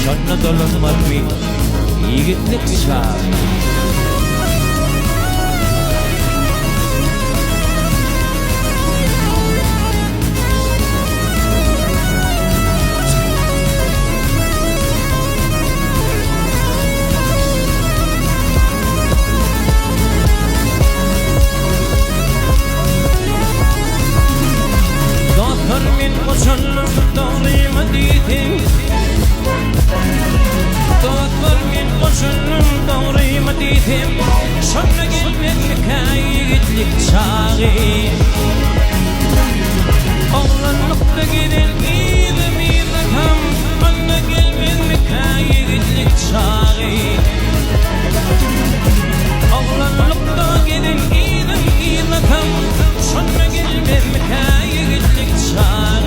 şonna dolanmaz bir yigitlik çağı. Şonna gelmek kayıtlık çağı. Oğlanlıkta giden idim tam, şonna gelmek kayıtlık çağı. Oğlanlıkta giden idim tam, şonna gelmek kayıtlık çağı.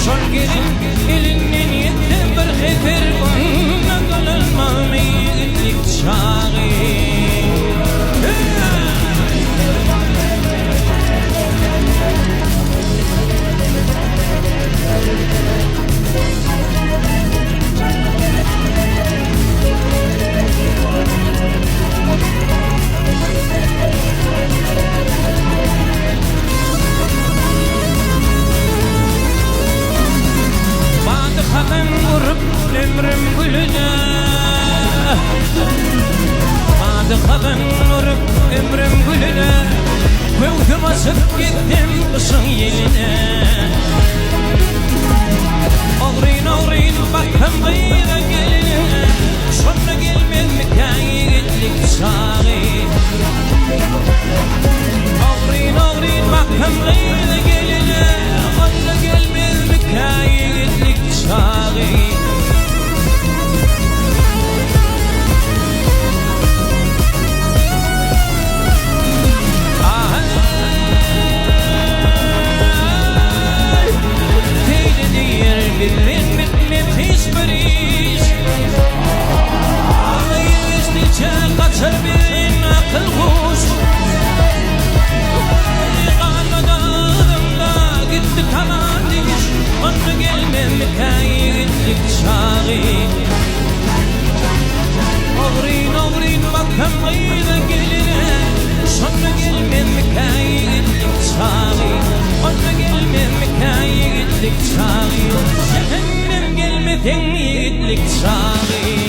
Şol gelin elinin yetti bir heter, ona dolanmam yiğitlik çağı. Ömrüm gülüne Madıkadan vurup ömrüm gülüne Kövdüm asıp gittim kışın yeline. Ağrıyın ağrıyın bakım gıyda geline, şonna gelmez mi kayıtlık çağı. Ağrıyın ağrıyın bakım gıyda geline, şonna gelmez mi kayıtlık çağı. Bilin bitmez hiçbir iş, yüzdükçe kaçar bir akıl kuş. Kalmadığımda gitti kalan dikiş, onu gelmem kayıtlık çağı. Ağrıyın ağrıyın bakım gıyda geline, şonna gelmem kayıtlık çağı. Ona gelmem kayıtlık çağı. Cehennem gelmeden yiğitlik çağı.